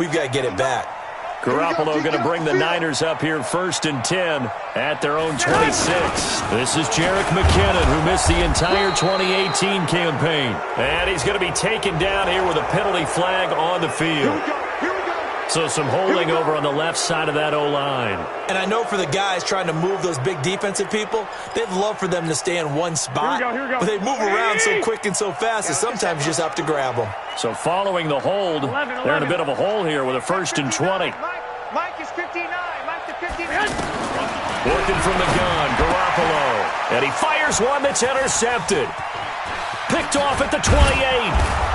We've got to get it back. Garoppolo going to bring the Niners up here 1st and 10 at their own 26. This is Jerick McKinnon, who missed the entire 2018 campaign. And he's going to be taken down here with a penalty flag on the field. So some holding over on the left side of that O-line. And I know for the guys trying to move those big defensive people, they'd love for them to stay in one spot. Here we go. But they move around so quick and so fast that sometimes you just have to grab them. So following the hold, they're in a bit of a hole here with a 1st and 20. Mike is 59. Mike is 59. Working from the gun, Garoppolo. And he fires one that's intercepted. Picked off at the 28.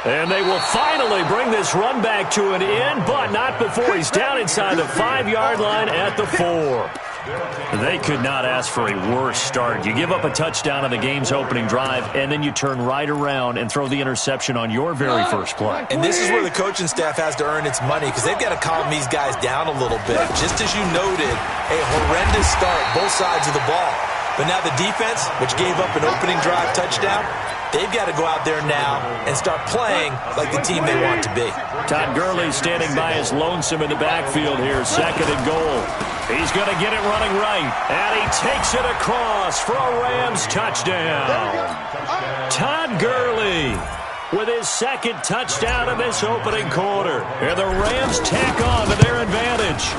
And they will finally bring this run back to an end, but not before he's down inside the 5-yard line at the 4. They could not ask for a worse start. You give up a touchdown on the game's opening drive, and then you turn right around and throw the interception on your very first play. And this is where the coaching staff has to earn its money because they've got to calm these guys down a little bit. Just as you noted, a horrendous start, both sides of the ball. But now the defense, which gave up an opening drive touchdown, they've got to go out there now and start playing like the team they want to be. Todd Gurley standing by his lonesome in the backfield here, 2nd and goal. He's going to get it running right, and he takes it across for a Rams touchdown. Todd Gurley with his 2nd touchdown of this opening quarter. And the Rams tack on to their advantage.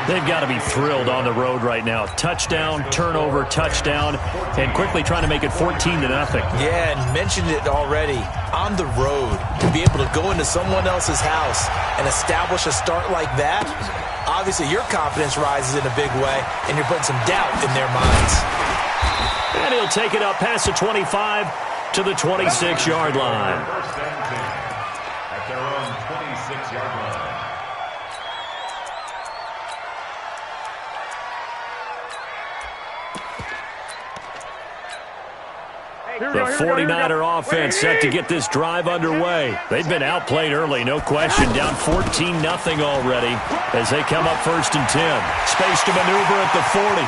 They've got to be thrilled on the road right now. Touchdown, turnover, touchdown, and quickly trying to make it 14-0. Yeah, and mentioned it already. On the road, to be able to go into someone else's house and establish a start like that, obviously your confidence rises in a big way, and you're putting some doubt in their minds. And he'll take it up past the 25 to the 26-yard line. At their own 26-yard line. The 49er offense set to get this drive underway. They've been outplayed early, no question. Down 14-0 already as they come up 1st and 10. Space to maneuver at the 40.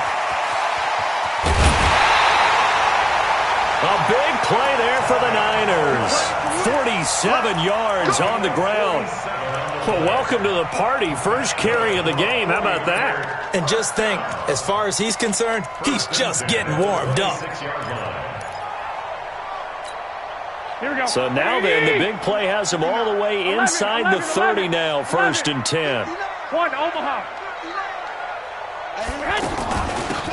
A big play there for the Niners. 47 yards on the ground. Well, welcome to the party. First carry of the game. How about that? And just think, as far as he's concerned, he's just getting warmed up. So now then, the big play has him all the way inside the 30 now, 1st and 10. Omaha.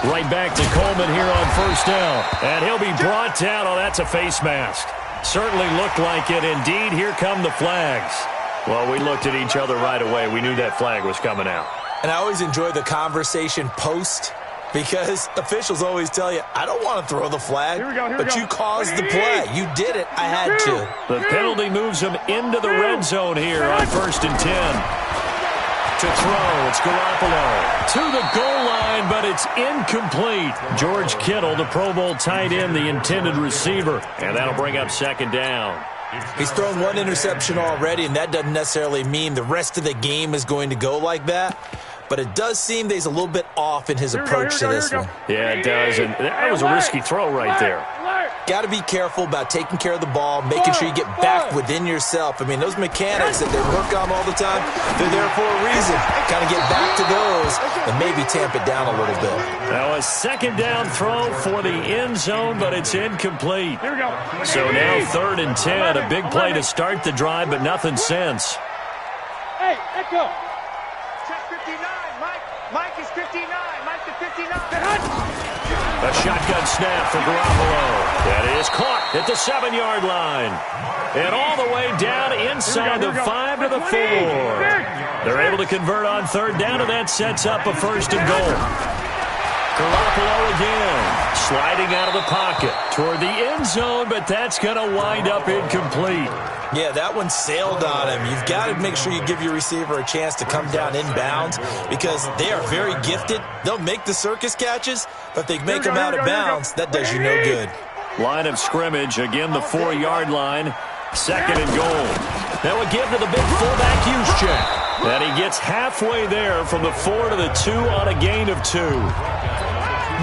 Right back to Coleman here on 1st down. And he'll be brought down. Oh, that's a face mask. Certainly looked like it. Indeed, here come the flags. Well, we looked at each other right away. We knew that flag was coming out. And I always enjoy the conversation post because officials always tell you, I don't want to throw the flag, but you caused the play. You did it. I had to. The penalty moves him into the red zone here on 1st and 10. To throw, it's Garoppolo to the goal line, but it's incomplete. George Kittle, the Pro Bowl tight end, the intended receiver, and that'll bring up 2nd down. He's thrown one interception already, and that doesn't necessarily mean the rest of the game is going to go like that. But it does seem that he's a little bit off in his approach to this one. Yeah, it does, and that was a risky throw right there. Got to be careful about taking care of the ball, making sure you get back within yourself. I mean, those mechanics that they work on all the time, they're there for a reason. Kind of get back to those and maybe tamp it down a little bit. Now a 2nd down throw for the end zone, but it's incomplete. So now 3rd and 10, a big play to start the drive, but nothing since. Hey, let's go. Check 59, Mike. Mike is 59. Mike is 59. A shotgun snap for Garoppolo. That is caught at the 7-yard line. And all the way down inside the 5 to the 4. They're able to convert on 3rd down, and that sets up a 1st and goal. Garoppolo again, sliding out of the pocket toward the end zone, but that's going to wind up incomplete. Yeah, that one sailed on him. You've got to make sure you give your receiver a chance to come down inbounds because they are very gifted. They'll make the circus catches, but they make them out of bounds. That does you no good. Line of scrimmage, again the 4-yard line, 2nd and goal. Now a give to the big fullback Juszczyk. And he gets halfway there from the 4 to the 2 on a gain of 2.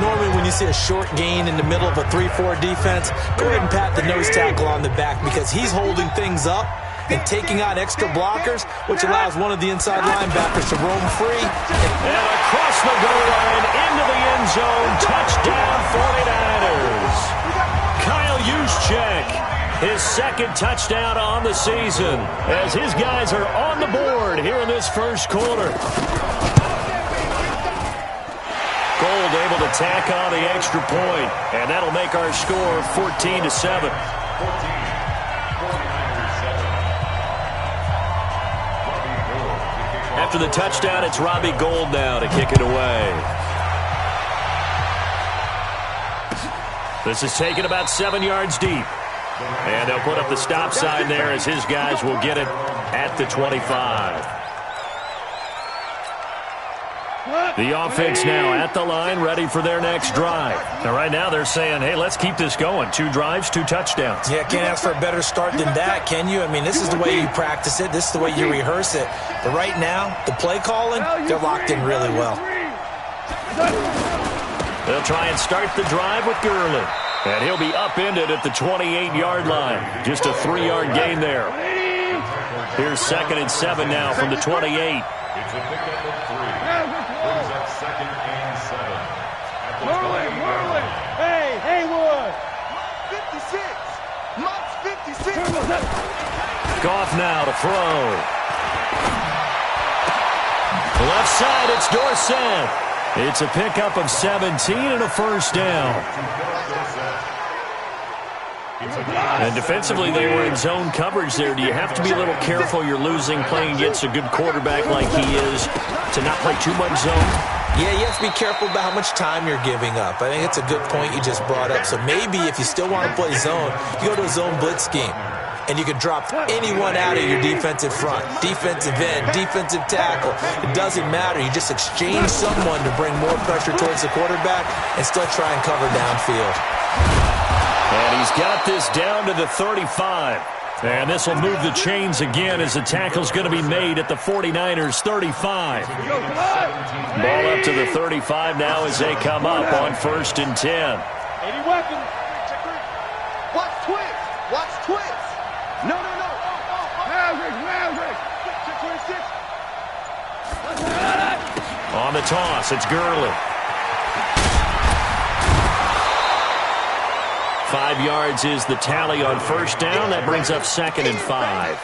Normally when you see a short gain in the middle of a 3-4 defense, go ahead and pat the nose tackle on the back because he's holding things up and taking on extra blockers, which allows one of the inside linebackers to roam free. And across the goal line, into the end zone, touchdown 49ers. Kyle Juszczyk, his second touchdown on the season, as his guys are on the board here in this first quarter. Gold able to tack on the extra point, and that'll make our score 14-7. After the touchdown, it's Robbie Gould now to kick it away. This is taken about 7 yards deep. And they'll put up the stop sign there as his guys will get it at the 25. The offense now at the line, ready for their next drive. Now, right now, they're saying, hey, let's keep this going. 2 drives, 2 touchdowns. Yeah, can't ask for a better start than that, can you? I mean, this is the way you practice it. This is the way you rehearse it. But right now, the play calling, they're locked in really well. They'll try and start the drive with Gurley. And he'll be upended at the 28-yard line. Just a 3-yard gain there. Here's 2nd and 7 now from the 28. It's a pickup of 3. Brings up 2nd and 7. At the 20-yard line. Hey, Haywood. 56. Mott's 56. Goff now to throw. Left side, it's Dorsett. It's a pickup of 17 and a first down. And defensively, they were in zone coverage there. Do you have to be a little careful? You're losing playing against a good quarterback like he is to not play too much zone? Yeah, you have to be careful about how much time you're giving up. I think it's a good point you just brought up. So maybe if you still want to play zone, you go to a zone blitz scheme. And you can drop anyone out of your defensive front. Defensive end, defensive tackle. It doesn't matter. You just exchange someone to bring more pressure towards the quarterback and still try and cover downfield. And he's got this down to the 35. And this will move the chains again as the tackle's going to be made at the 49ers' 35. Ball up to the 35 now as they come up on 1st and 10. 80 weapons. Watch twist. Watch twist. No. Maverick. 26. On the toss, it's Gurley. 5 yards is the tally on first down. That brings up 2nd and 5.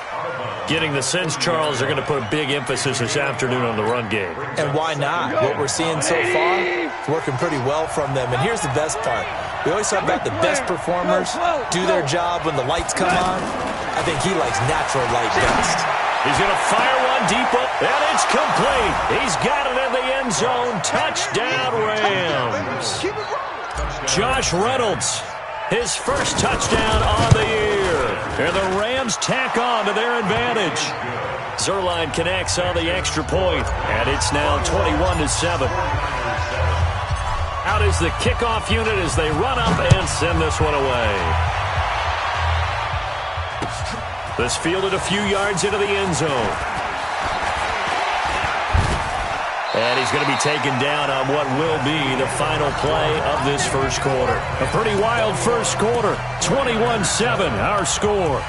Getting the sense, Charles, they're going to put a big emphasis this afternoon on the run game. And why not? What we're seeing so far is working pretty well from them. And here's the best part. We always talk about the best performers do their job when the lights come on. I think he likes natural light best. He's going to fire one deep up, and it's complete. He's got it in the end zone. Touchdown, Rams. Josh Reynolds, his first touchdown on the year. And the Rams tack on to their advantage. Zerline connects on the extra point, and it's now 21-7. Out is the kickoff unit as they run up and send this one away. This fielded a few yards into the end zone. And he's going to be taken down on what will be the final play of this first quarter. A pretty wild first quarter. 21-7, our score.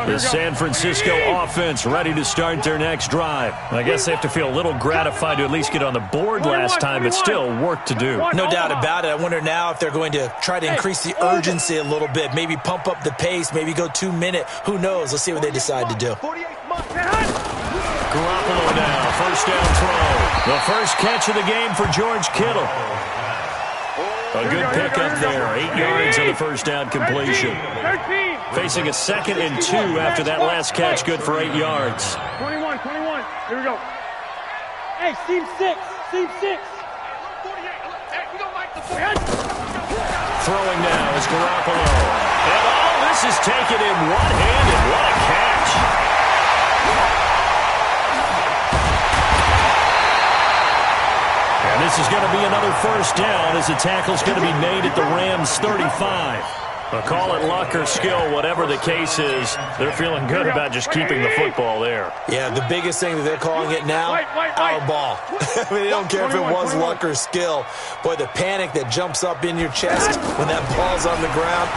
The San Francisco offense ready to start their next drive. I guess they have to feel a little gratified to at least get on the board last time, but still work to do. No doubt about it. I wonder now if they're going to try to increase the urgency a little bit, maybe pump up the pace, maybe go 2 minute. Who knows? Let's see what they decide to do. Garoppolo now, first down throw. The first catch of the game for George Kittle. A good pickup there, 8 yards on the first down completion. Facing a 2nd and 2 after that last catch, good for 8 yards. 21. Here we go. Hey, seam 6. Throwing now is Garoppolo. And all this is taken in one-handed. What a catch. And this is going to be another first down as the tackle's going to be made at the Rams' 35. Well, call it luck or skill, whatever the case is, they're feeling good about just keeping the football there. Yeah, the biggest thing that they're calling it now, our ball. I mean, they don't care if it was luck or skill. Boy, the panic that jumps up in your chest when that ball's on the ground,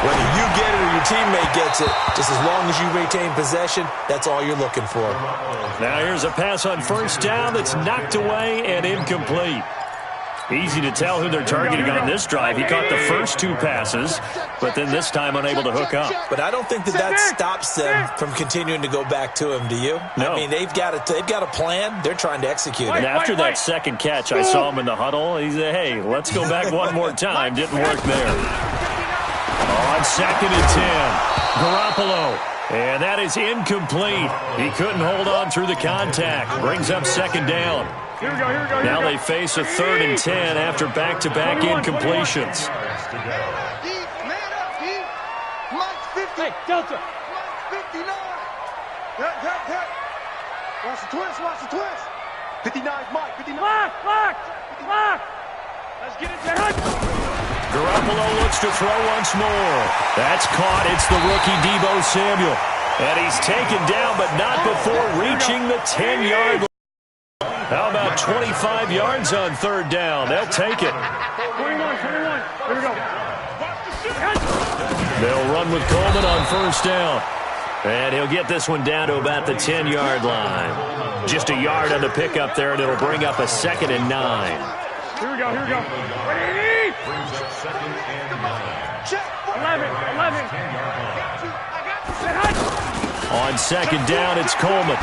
whether you get it or your teammate gets it, just as long as you retain possession, that's all you're looking for. Now here's a pass on first down that's knocked away and incomplete. Easy to tell who they're targeting on this drive. He caught the first 2 passes, but then this time unable to hook up. But I don't think that stops them from continuing to go back to him, do you? No. I mean, they've got a plan. They're trying to execute it. And after that second catch, I saw him in the huddle. He said, hey, let's go back one more time. Didn't work there. On 2nd and 10, Garoppolo. And that is incomplete. He couldn't hold on through the contact. Brings up 2nd down. Here we go. Now they face a 3rd and 10 after back-to-back incompletions. Deep, man up, deep. Mike's 50. Hey, Delta. Mike's 59. Hurt. Watch the twist. 59's Mike, 59. Lock. Let's get it down. Garoppolo looks to throw once more. That's caught. It's the rookie Deebo Samuel. And he's taken down, but not before reaching the 10-yard line. How about 25 yards on 3rd down? They'll take it. 21. Here we go. They'll run with Coleman on 1st down. And he'll get this one down to about the 10-yard line. Just a yard on the pickup there, and it'll bring up a 2nd and 9. Here we go. 11. 11. On 2nd down, it's Coleman.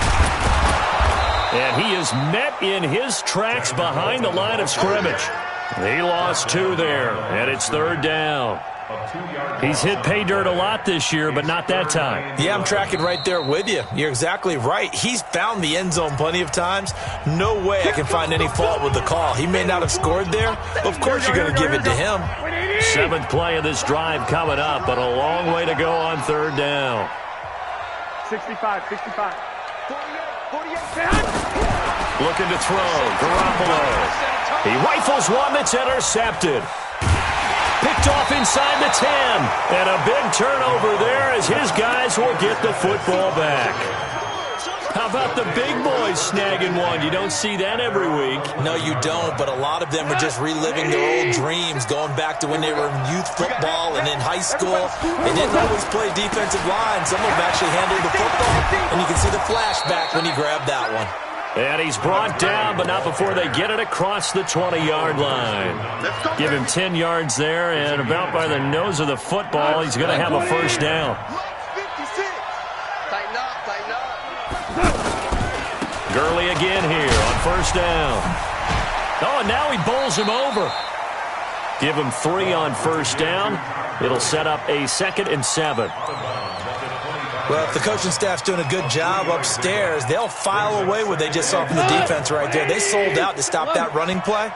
And he is met in his tracks behind the line of scrimmage. He lost 2 there, and it's 3rd down. He's hit pay dirt a lot this year, but not that time. Yeah, I'm tracking right there with you. You're exactly right. He's found the end zone plenty of times. No way I can find any fault with the call. He may not have scored there. Of course you're going to give it to him. 7th play of this drive coming up, but a long way to go on 3rd down. 65. 48. Looking to throw. Garoppolo. He rifles one that's intercepted. Picked off inside the 10. And a big turnover there as his guys will get the football back. How about the big boys snagging one? You don't see that every week. No, you don't, but a lot of them are just reliving their old dreams, going back to when they were in youth football and in high school. They didn't always play defensive line. Some of them actually handled the football, and you can see the flashback when he grabbed that one. And he's brought down, but not before they get it across the 20-yard line. Give him 10 yards there, and about by the nose of the football, he's going to have a 1st down. Gurley again here on 1st down. Oh, and now he bowls him over. Give him 3 on 1st down. It'll set up a 2nd and 7. Well, if the coaching staff's doing a good job upstairs, they'll file away what they just saw from the defense right there. They sold out to stop that running play.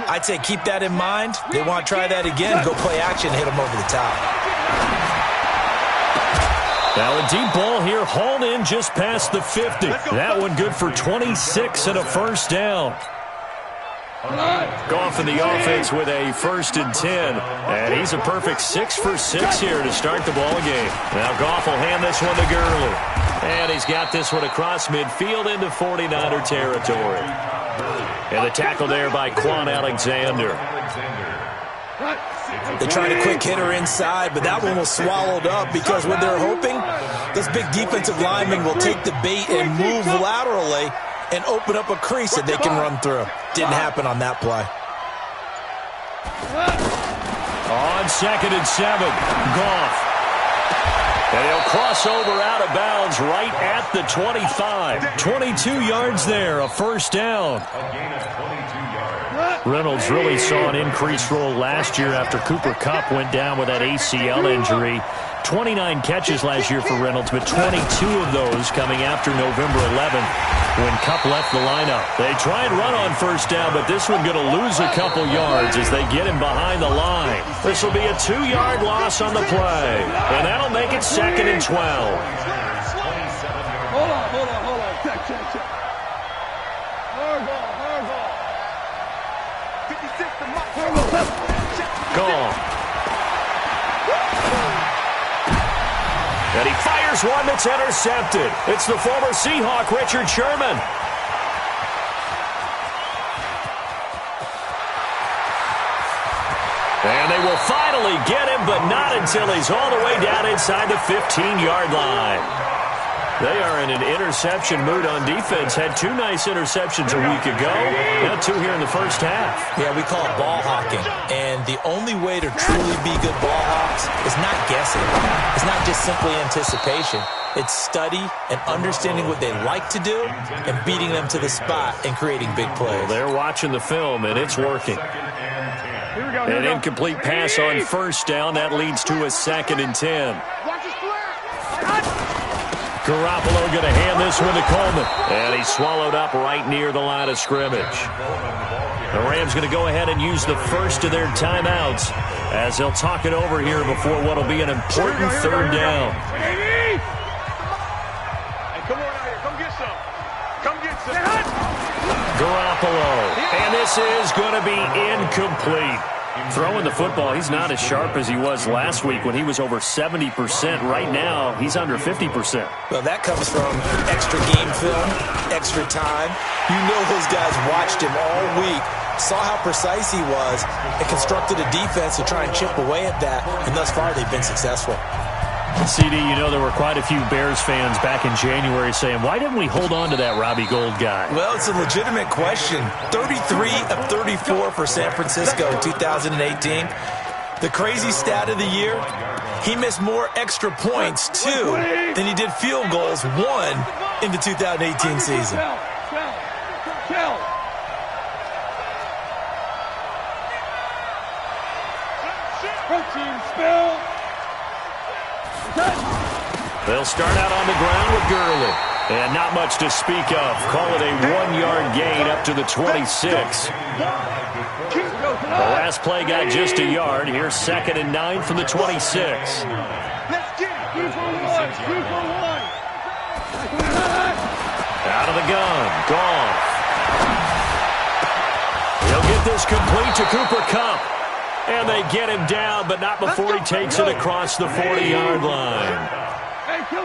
I'd say keep that in mind. They want to try that again, go play action, hit them over the top. Now a deep ball here, hauled in just past the 50. That one good for 26 and a 1st down. Goff in the offense with a 1st and 10. And he's a perfect 6 for 6 here to start the ball game. Now Goff will hand this one to Gurley. And he's got this one across midfield into 49er territory. And the tackle there by Quan Alexander. They tried a quick hitter inside, but that one was swallowed up because what they're hoping, this big defensive lineman will take the bait and move laterally and open up a crease that they can run through. Didn't happen on that play. On 2nd and 7, Goff. And he'll cross over out of bounds right at the 25. 22 yards there, a 1st down. Reynolds really saw an increased role last year after Cooper Kupp went down with that ACL injury. 29 catches last year for Reynolds, but 22 of those coming after November 11th when Kupp left the lineup. They try and run on 1st down, but this one going to lose a couple yards as they get him behind the line. This will be a 2-yard loss on the play, and that'll make it 2nd and 12. Hold on. Check. Hard ball. 56 to Mike. Gone. And he fires one that's intercepted. It's the former Seahawk, Richard Sherman. And they will finally get him, but not until he's all the way down inside the 15-yard line. They are in an interception mood on defense. Had 2 nice interceptions a week ago. Now 2 here in the first half. Yeah, we call it ball hawking. And the only way to truly be good ball hawks is not guessing. It's not just simply anticipation. It's study and understanding what they like to do and beating them to the spot and creating big plays. Well, they're watching the film, and it's working. An incomplete pass on first down. That leads to a 2nd and 10. Garoppolo going to hand this one to Coleman. And he's swallowed up right near the line of scrimmage. The Rams going to go ahead and use the first of their timeouts as they'll talk it over here before what will be an important 3rd down. Hey, come on out here. Come get some. Come get some. Garoppolo. And this is going to be incomplete. Throwing the football, he's not as sharp as he was last week when he was over 70%. Right now, he's under 50%. Well, that comes from extra game film, extra time. You know those guys watched him all week, saw how precise he was, and constructed a defense to try and chip away at that, and thus far they've been successful. CD, you know there were quite a few Bears fans back in January saying, why didn't we hold on to that Robbie Gould guy? Well, it's a legitimate question. 33 of 34 for San Francisco in 2018. The crazy stat of the year, he missed more extra points, 2, than he did field goals, 1, in the 2018 season. Protein spill. They'll start out on the ground with Gurley. And not much to speak of. Call it a 1-yard gain up to the 26. The last play got just a yard. Here's 2nd and 9 from the 26. Let's get it. 2 for 1. 2 for 1. Out of the gun. Goff. He'll get this complete to Cooper Kupp. And they get him down, but not before he takes it across the 40-yard line. Hey, kill.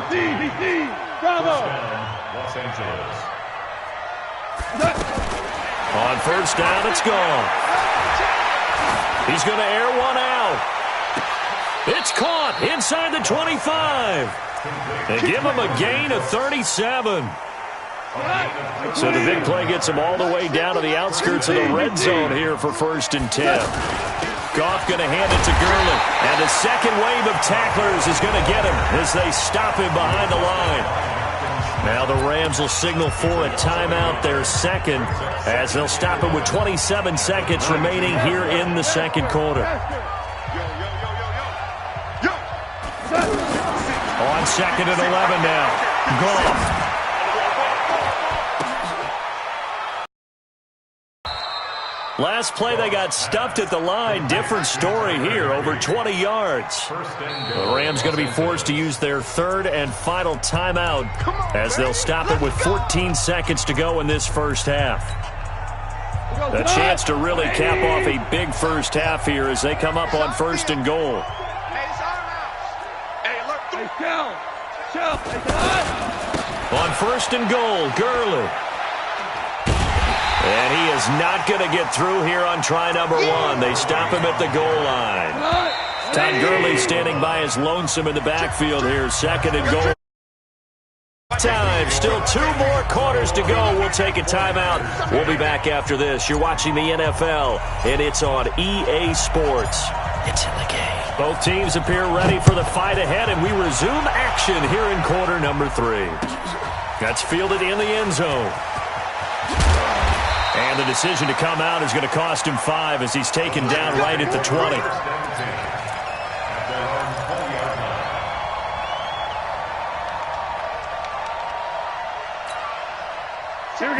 DC. Bravo. Los Angeles. On first down, it's gone. He's going to air one out. It's caught inside the 25. They give him a gain of 37. So the big play gets him all the way down to the outskirts of the red zone here for 1st and 10. Goff going to hand it to Gurley. And the second wave of tacklers is going to get him as they stop him behind the line. Now the Rams will signal for a timeout, their 2nd, as they'll stop him with 27 seconds remaining here in the 2nd quarter. On 2nd and 11 now. Goff. Last play, they got stuffed at the line. Different story here, over 20 yards. The Rams going to be forced to use their 3rd and final timeout as they'll stop it with 14 seconds to go in this first half. A chance to really cap off a big first half here as they come up on 1st and goal. On 1st and goal, Gurley. And he is not going to get through here on try number 1. They stop him at the goal line. Todd Gurley standing by his lonesome in the backfield here. 2nd and goal. Time. Still 2 more quarters to go. We'll take a timeout. We'll be back after this. You're watching the NFL, and it's on EA Sports. It's in the game. Both teams appear ready for the fight ahead, and we resume action here in quarter number 3. That's fielded in the end zone. And the decision to come out is going to cost him 5 as he's taken down right at the 20.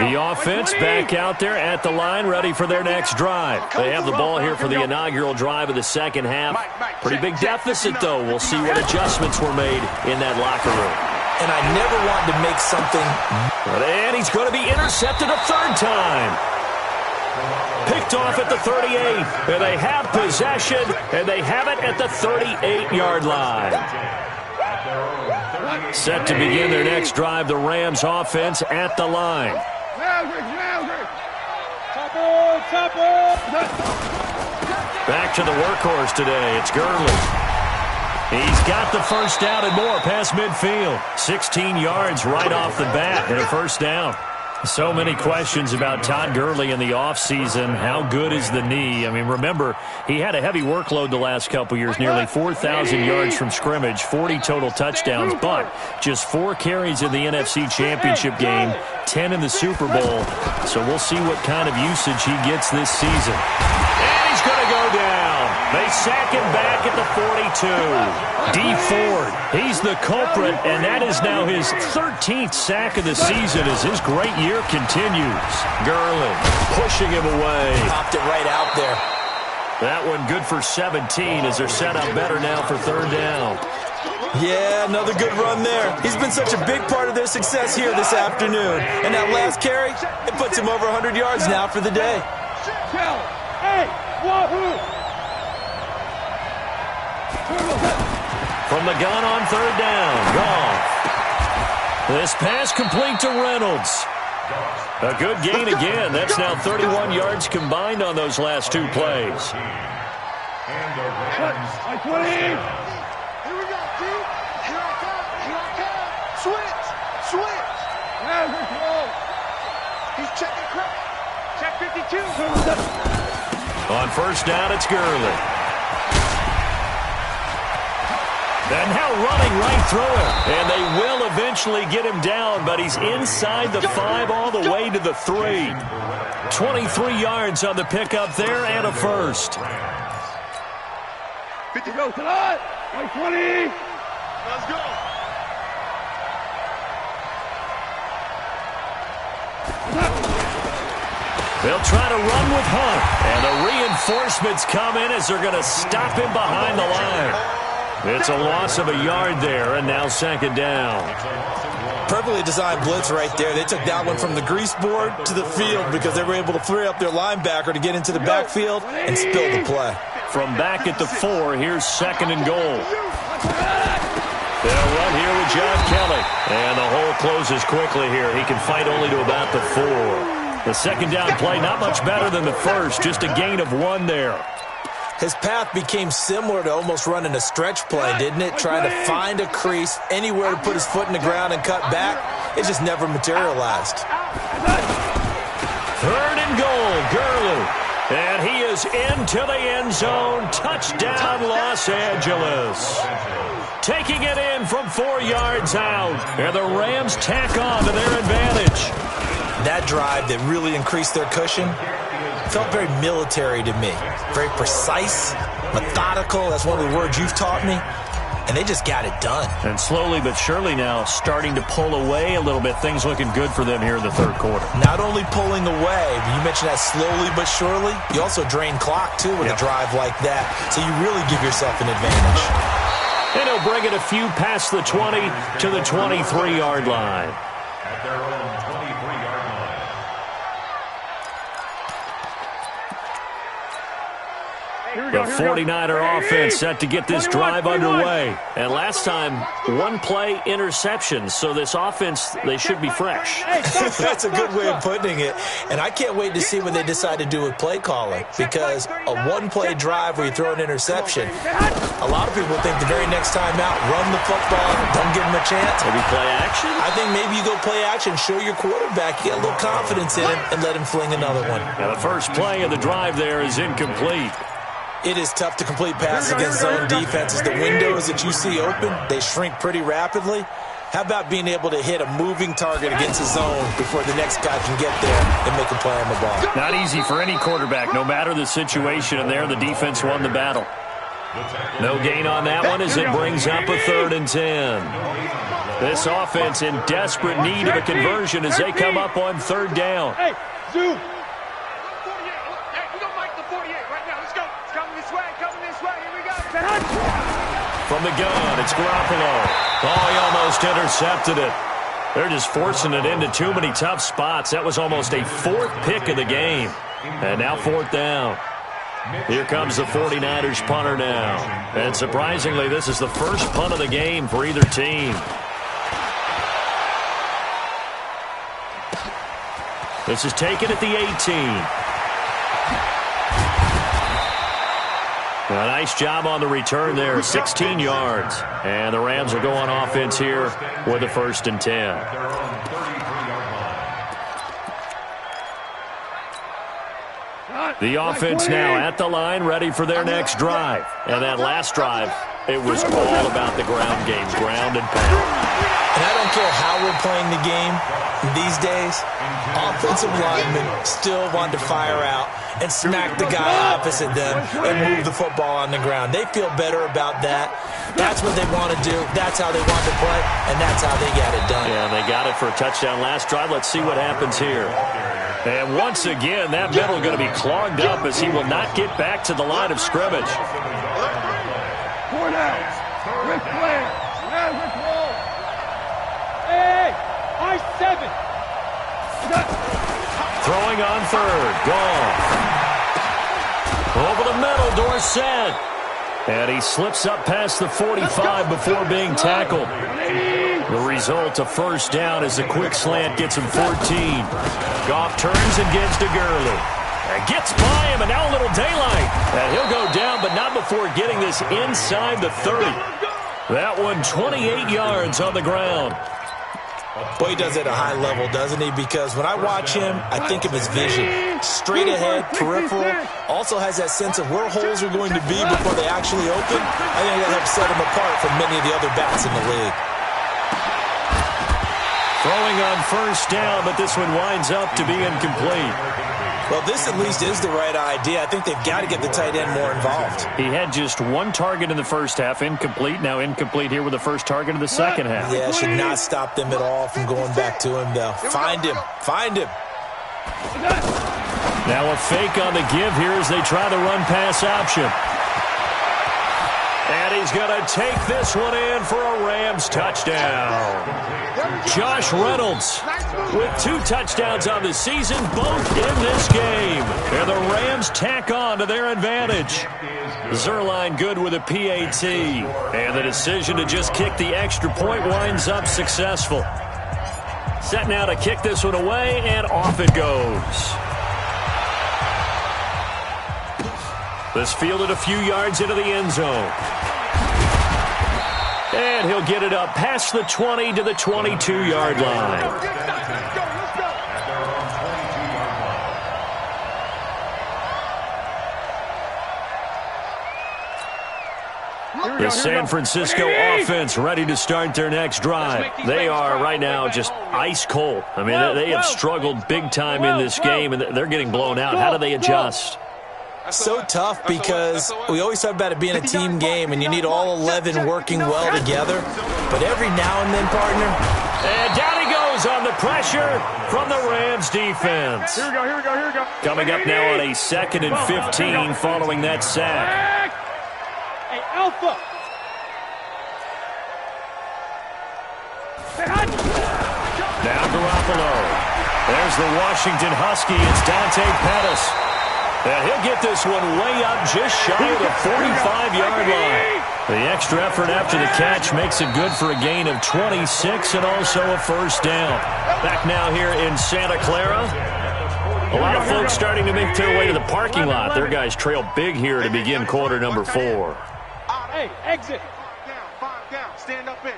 The offense back out there at the line, ready for their next drive. They have the ball here for the inaugural drive of the 2nd half. Pretty big deficit, though. We'll see what adjustments were made in that locker room. And I never wanted to make something. And he's going to be intercepted a 3rd time. Picked off at the 38. And they have possession, and they have it at the 38-yard line. Set to begin their next drive, the Rams offense at the line. Back to the workhorse today. It's Gurley. He's got the first down and more past midfield. 16 yards right off the bat and a first down. So many questions about Todd Gurley in the offseason. How good is the knee? I mean, remember, he had a heavy workload the last couple years, nearly 4,000 yards from scrimmage, 40 total touchdowns, but just 4 carries in the NFC Championship game, 10 in the Super Bowl. So we'll see what kind of usage he gets this season. And he's going to go down. They sack him back at the 42. Dee Ford, he's the culprit, and that is now his 13th sack of the season as his great year continues. Gurley pushing him away. Popped it right out there. That one good for 17 as they're set up better now for third down. Yeah, another good run there. He's been such a big part of their success here this afternoon. And that last carry, it puts him over 100 yards now for the day. Hey, wahoo! From the gun on third down, Goff. This pass complete to Reynolds. A good gain again. That's now 31 yards combined on those last 2 plays. And the Rams. Here we go, G. Here I come. Switch. He's checking crack. Check 52. On first down, it's Gurley. And now running right through him. And they will eventually get him down, but he's inside the 5 all the way to the 3. 23 yards on the pickup there and a first. 50 go tonight. 20. Let's go. They'll try to run with Hunt. And the reinforcements come in as they're going to stop him behind the line. It's a loss of a yard there, and now second down. Perfectly designed blitz right there. They took that one from the grease board to the field because they were able to free up their linebacker to get into the backfield and spill the play. From back at the 4, here's second and goal. They'll run here with John Kelly. And the hole closes quickly here. He can fight only to about the 4. The second down play, not much better than the first, just a gain of 1 there. His path became similar to almost running a stretch play, didn't it? Trying to find a crease, anywhere to put his foot in the ground and cut back. It just never materialized. Third and goal, Gurley. And he is into the end zone. Touchdown, Los Angeles. Taking it in from 4 yards out. And the Rams tack on to their advantage. That drive that really increased their cushion felt very military to me. Very precise, methodical. That's one of the words you've taught me. And they just got it done. And slowly but surely now starting to pull away a little bit. Things looking good for them here in the third quarter. Not only pulling away, but you mentioned that slowly but surely. You also drain clock, too, with a drive like that. So you really give yourself an advantage. And he'll bring it a few past the 20 to the 23-yard line. At their own 23-yard line. The 49er offense set to get this drive underway. And last time, 1 play interception. So this offense, they should be fresh. That's a good way of putting it. And I can't wait to see what they decide to do with play calling. Because a 1-play drive where you throw an interception, a lot of people think the very next time out, run the football, don't give them a chance. Maybe play action? I think maybe you go play action, show your quarterback, you get a little confidence in him, and let him fling another one. And the first play of the drive there is incomplete. It is tough to complete passes against zone defenses. The windows that you see open, they shrink pretty rapidly. How about being able to hit a moving target against a zone before the next guy can get there and make a play on the ball? Not easy for any quarterback, no matter the situation. And there, the defense won the battle. No gain on that one as it brings up a 3rd and 10. This offense in desperate need of a conversion as they come up on 3rd down. Hey, zoom. From the gun, it's Garoppolo. Oh, he almost intercepted it. They're just forcing it into too many tough spots. That was almost a fourth pick of the game. And now fourth down. Here comes the 49ers punter now. And surprisingly, this is the first punt of the game for either team. This is taken at the 18. A nice job on the return there, 16 yards. And the Rams are going offense here with a 1st and 10. The offense now at the line, ready for their next drive. And that last drive, it was all about the ground game, ground and pound. And I don't care how we're playing the game these days, offensive linemen still want to fire out and smack the guy opposite them and move the football on the ground. They feel better about that. That's what they want to do. That's how they want to play, and that's how they got it done. Yeah, they got it for a touchdown last drive. Let's see what happens here. And once again, that middle going to be clogged up as he will not get back to the line of scrimmage. 4 downs. Rick Flair. Rick Wall. Hey, I-7. Throwing on third. Gone. Over the middle, Dorsett. And he slips up past the 45 before being tackled. The result, a first down as the quick slant gets him 14. Goff turns and gives to Gurley. And gets by him, and now a little daylight. And he'll go down, but not before getting this inside the 30. That one 28 yards on the ground. Boy, he does it at a high level, doesn't he? Because when I watch him, I think of his vision. Straight ahead, peripheral. Also has that sense of where holes are going to be before they actually open. I think that helps set him apart from many of the other backs in the league. Throwing on first down, but this one winds up to be incomplete. Well, this at least is the right idea. I think they've got to get the tight end more involved. He had just one target in the first half, incomplete. Now incomplete here with the first target of the second half. Yeah, should not stop them at all from going back to him, though. Find him. Find him. Now a fake on the give here as they try the run-pass option. And he's going to take this one in for a Rams touchdown. Josh Reynolds with 2 touchdowns on the season, both in this game. And the Rams tack on to their advantage. Zerline good with a PAT. And the decision to just kick the extra point winds up successful. Set now to kick this one away, and off it goes. This fielded a few yards into the end zone. And he'll get it up past the 20 to the 22-yard line. The San Francisco offense ready to start their next drive. They are right now just ice cold. I mean, they have struggled big time in this game, and they're getting blown out. How do they adjust? So tough because we always talk about it being a team game and you need all 11 working well together. But every now and then, partner. And down he goes on the pressure from the Rams defense. Here we go, here we go, here we go. Coming up now on a 2nd and 15 following that sack. Hey, Alpha. Now Garoppolo. There's the Washington Husky. It's Dante Pettis. And he'll get this one way up just shy of the 45-yard line. The extra effort after the catch makes it good for a gain of 26 and also a first down. Back now here in Santa Clara. A lot of folks starting to make their way to the parking lot. Their guys trail big here to begin quarter number 4. Hey, exit. 5 down, stand up in.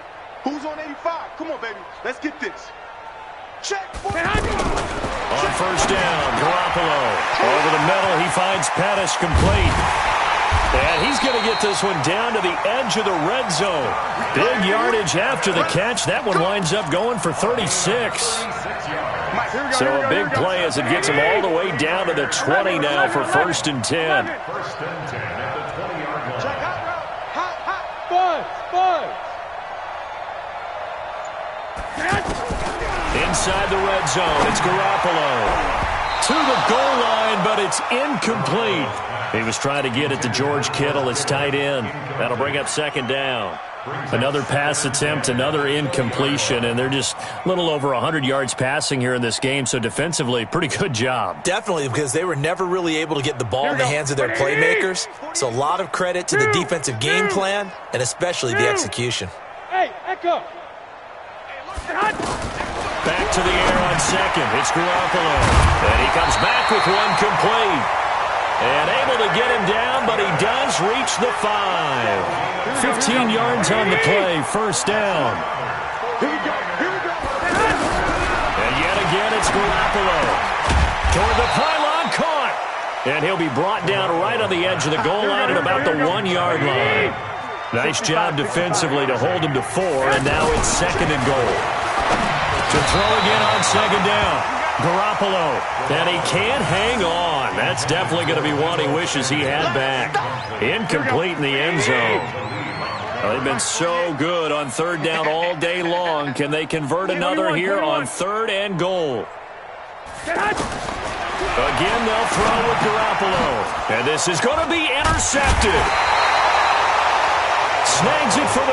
Who's on 85? Come on, baby. Let's get this. Check. On first down, Garoppolo. Over the middle, he finds Pettis complete. And he's going to get this one down to the edge of the red zone. Big yardage after the catch. That one winds up going for 36. So a big play as it gets him all the way down to the 20 now for 1st and 10. First and 10 at the 20-yard line. Check out. Buzz. Inside the red zone, it's Garoppolo. To the goal line, but it's incomplete. He was trying to get it to George Kittle, his tight end. That'll bring up 2nd down. Another pass attempt, another incompletion, and they're just a little over 100 yards passing here in this game, so defensively, pretty good job. Definitely, because they were never really able to get the ball in the hands of their playmakers, so a lot of credit to the defensive game plan and especially the execution. Hey, Echo. Back to the air on second. It's Garoppolo. And he comes back with one complete. And able to get him down, but he does reach the 5. 15 yards on the play, first down. And yet again, it's Garoppolo. Toward the pylon, caught. And he'll be brought down right on the edge of the goal line at about the 1-yard line. Nice job defensively to hold him to 4, and now it's second and goal. To throw again on second down. Garoppolo. And he can't hang on. That's definitely going to be one he wishes he had back. Incomplete in the end zone. Well, they've been so good on third down all day long. Can they convert another here on third and goal? Again, they'll throw with Garoppolo. And this is going to be intercepted. Snags it for the